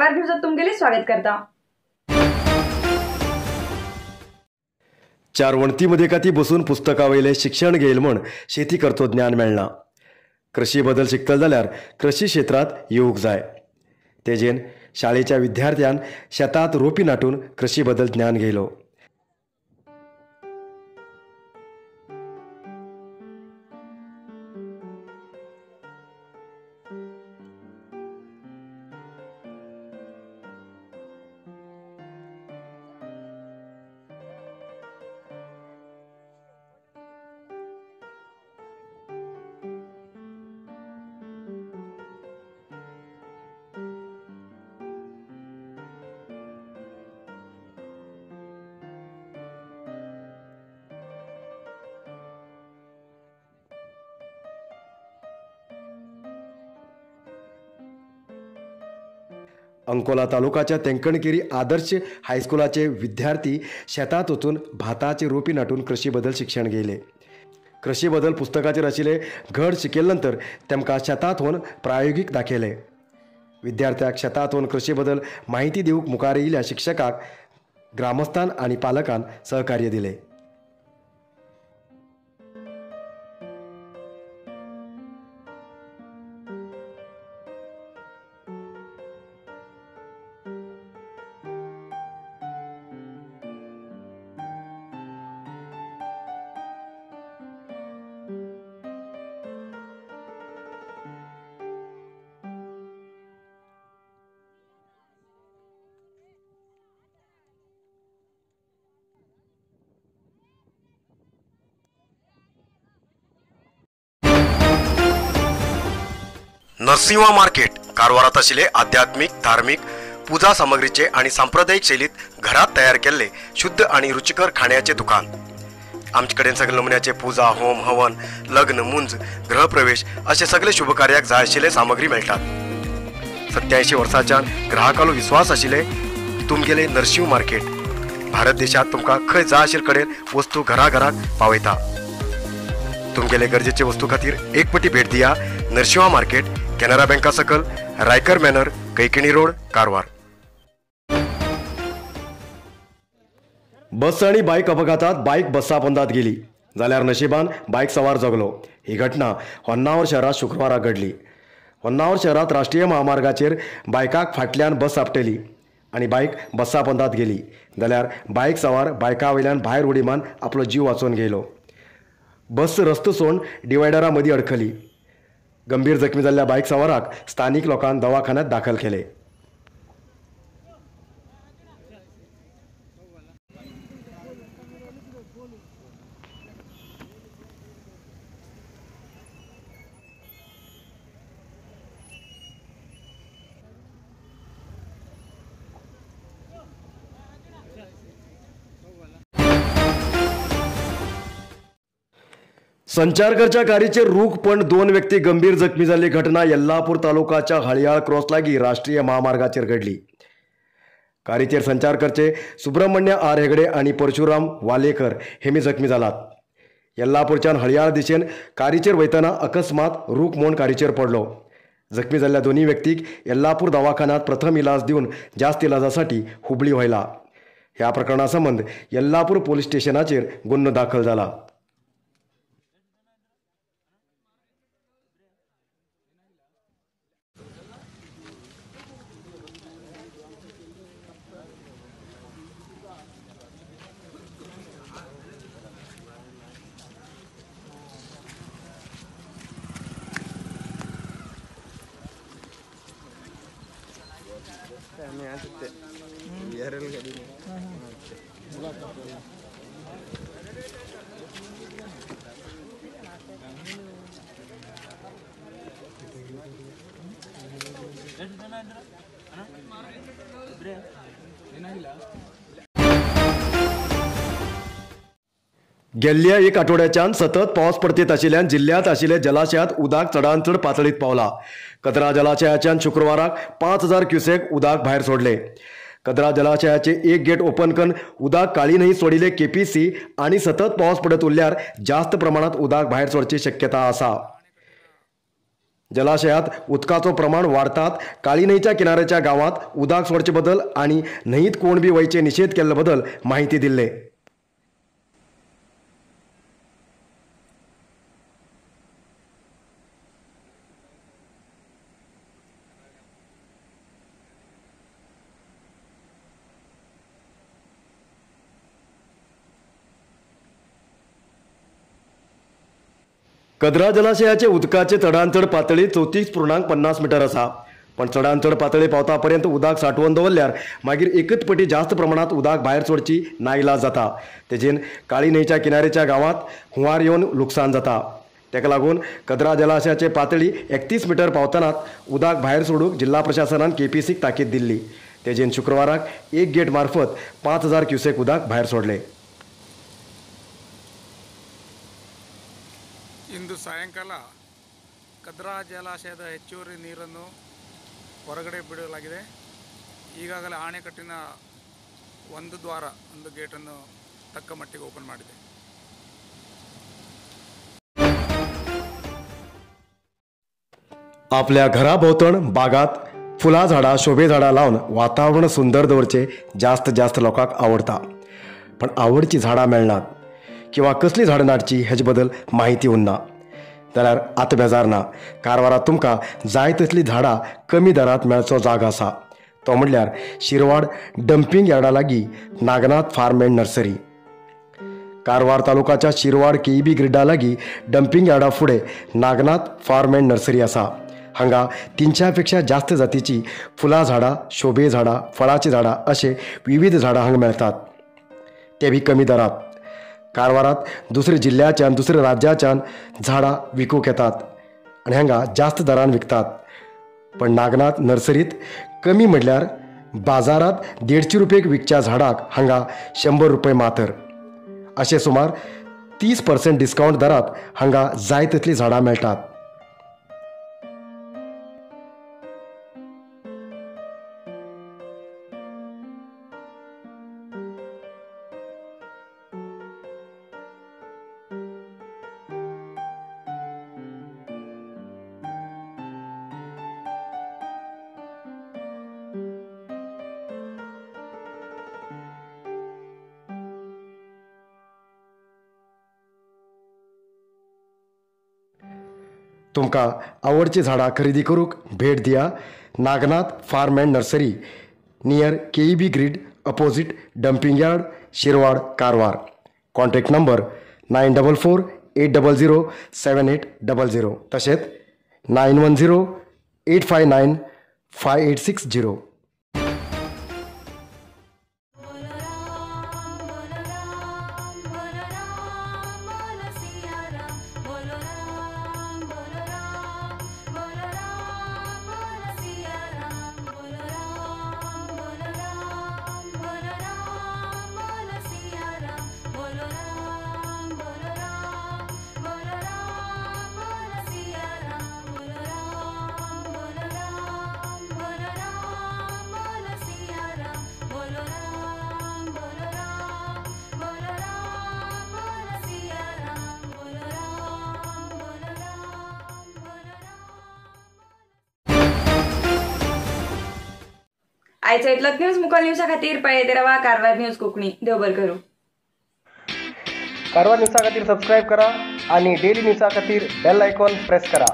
कारवार न्यूजात तुमगेले स्वागत करता। चार वणतीमध्ये का ती बसून पुस्तका वयले शिक्षण घेयल म्हण शेती करतो ज्ञान मेळना। कृषी बदल शिकतल जाल्यार कृषी क्षेत्रात येवूंक जाय। तेजेन शाळेच्या विद्यार्थ्यान शेतात रोपी नाटून कृषी बदल ज्ञान घेयलो। अंकोला तालुक्याच्या तेंकणकेरी आदर्श हायस्कुलाचे विद्यार्थी शेतात वचून भाताचे रोपी नाटून कृषी बदल शिक्षण घेयले। कृषी बदल पुस्तकाचेर आशिल्ले घड शिकयले नंतर तेमकां शेतात वचून प्रायोगिक दाखयले। विद्यार्थ्याक शेतात वचून कृषी बदल माहिती दिवूंक मुखार येयल्या शिक्षकाक ग्रामस्थान आनी पालकान सहकार्य दिले। नरसिंहा मार्केट कारवारात आशिल्ले आध्यात्मिक धार्मिक पूजा सामग्रीचे आणि सांप्रदायिक शैलीत घरात तयार केलेले शुद्ध आणि रुचिकर खाण्याचे दुकान। आमचे कडेन सगळे नमुन्याचे पूजा होम हवन लग्न मुंज गृहप्रवेश असे सगळे शुभ कार्याक जाय आशिल्ले सामग्री मेळटात। 87 वर्सांच्यान ग्राहकालो विश्वास आशिल्ले तुमगेले नरसिंह मार्केट भारत देशात तुमकां खंय जाय आशिल्ले कडेन वस्तू घराघराक पावयता। तुमगेले गरजेचे वस्तू खातीर एक पटी भेट दिया नरसिंहा मार्केट, कॅनरा बँका सकल, रायकर मॅनर, कैकिणी रोड, कारवार। बस आणि बाईक अपघातात बाईक बसा पंदात गेली जाल्यार नशिबान बाईक सवार जगलो। ही घटना होन्नावर शहरात शुक्रवारा घडली। होन्नावर शहरात राष्ट्रीय महामार्गाचेर बायकाक फाटल्यान बस आपटली आणि बाईक बसा पंदात गेली जाल्यार बाईक सवार बायका वयल्यान भायर उडी मारून आपलो जीव वाचोवन गेलो। बस रस्तो सोडून डिवायडरा मदीं अडखली। गंभीर जखमी जाल्ल्या बाईक सवाराक स्थानिक लोकांनी दवाखान्यात दाखल केले। संचारकरच्या गाडीचेर रूख पण 2 व्यक्ती गंभीर जखमी झाली। घटना यल्लापूर तालुक्याच्या हळयाळ क्रॉस लागी राष्ट्रीय महामार्गाचेर घडली। गाडीचेर संचारकरचे सुब्रमण्य आर हेगडे आणि परशुराम वालेकर हेमी जखमी जालात। यल्लापूरच्यान हळयाळ दिशेन गाडीचेर वयतना अकस्मात रूख मोड गाडीचेर पडलो। जखमी झालेल्या दोन्ही व्यक्तीक यल्लापूर दवाखान्यात प्रथम इलाज दिवन जास्त इलाजासाठी हुबळी व्हायला। ह्या प्रकरणा संबंध यल्लापूर पोलीस स्टेशनाचेर गुन्हो दाखल झाला। गेल्ल्या एक आठवड्याच्यान सतत पावस पडत आशिल्ल्यान जिल्ह्यात आशिल्ले जलाशयात उदक चडांत चड पातळीत पावला। कद्रा जलाशयाच्यान शुक्रवाराक 5000 क्युसेक उदक भायर सोडले। कद्रा जलाशयाचे एक गेट ओपन करून उदक काळीनही सोडिले केपीसी आणि सतत पावस पडत उरल्यार जास्त प्रमाणात उदक भायर सोडची शक्यता आसा। जलाशयात उदकाचो प्रमाण वाडतात काळी न्हंयच्या किनाऱ्याच्या गावात उदक सोडचे बद्दल आणि न्हंयत कोण बी वयचे निषेध केल्ले बद्दल माहिती दिले. कद्रा जलाशयाचे उदकाचे चडांतचड पातळी 34.50 मीटर आसा. पण चडांतचड पातळी पावता पर्यंत उदक साठवून दवरल्यार मागीर एकच पटी जास्त प्रमाणात उदक भायर सोडची नाइलाज जाता. तेजेन काळी न्हंयच्या किनाऱ्याच्या गावात हुंवार येवन लुकसाण जाता. तेका लागून कद्रा जलाशयाचे पातळी 31 मीटर पावतनाच उदक भायर सोडूंक जिल्हा प्रशासनान केपीसीक ताकीद दिल्ली. तेजेन शुक्रवाराक एक गेट मार्फत 5000 क्युसेक उदक भायर सोडले. ಇಂದು ಸಾಯಂಕಾಲ ಕದ್ರಾ ಜಲಾಶಯದ ಹೆಚ್ಚುವರಿ ನೀರನ್ನು ಹೊರಗಡೆ ಬಿಡಲಾಗಿದೆ. ಈಗಾಗಲೇ ಆಣೆಕಟ್ಟಿನ ಒಂದು ದ್ವಾರ ಒಂದು ಗೇಟನ್ನು ತಕ್ಕ ಮಟ್ಟಿಗೆ ಓಪನ್ ಮಾಡಿದೆ. आपल्या घराभोवतण बागात फुलां झाडां शोभे झाडां लावन वातावरण सुंदर दवरचे जास्त लोकांक आवडटा. पण आवडची झाडां मेळनात किंवा कसली झाडां नाटची हेजे बद्दल माहिती उरना जाल्यार आतां बेजार ना. कारवारात तुमकां जाय तसली झाडां कमी दरांत मेळचो जागो आसा. तो म्हणल्यार शिरवाड डंपिंग यार्डा लागीं Nagnath farm and nursery. Karwar तालुकाच्या शिरवाड केईबी ग्रिडा लागीं डंपिंग यार्डा फुडें नागनाथ फार्म एंड नर्सरी आसा. हांगा 300 पेक्षा जास्त जातीची फुलां झाडां शोभे झाडां फळाची झाडां अशे विविध झाडां हांगा मेळटात, ते बी कमी दरांत. कारवारात दुसऱ्या जिल्ल्याच्यान दुसऱ्या राज्याच्यान झाडां विकूंक येतात आनी हांगा जास्त दरान विकतात. पण नागनाथ नर्सरीत कमी म्हणल्यार बाजारात 150 रुपयेक विकच्या झाडाक हांगा 100 रुपये मातर अशे सुमार 30% डिस्काउंट दरात हांगा जाय तसली झाडां मेळटात. तुमकां आवडची झाडां खरेदी करूंक भेट दिया Nagnath farm and nursery near KEB grid opposite dumping yard Shirwad Karwar. Contact number 9148007800 तशेंच 9108595860. आयच्या इतलोच न्यूज मुखेल न्यूजा खातीर पळयत रावा कारवार न्यूज कोंकणी. देव बरें करूं. कारवार न्यूजा खातीर सबस्क्राईब करा आणि डेली न्यूजा खातीर बेल आयकॉन प्रेस करा.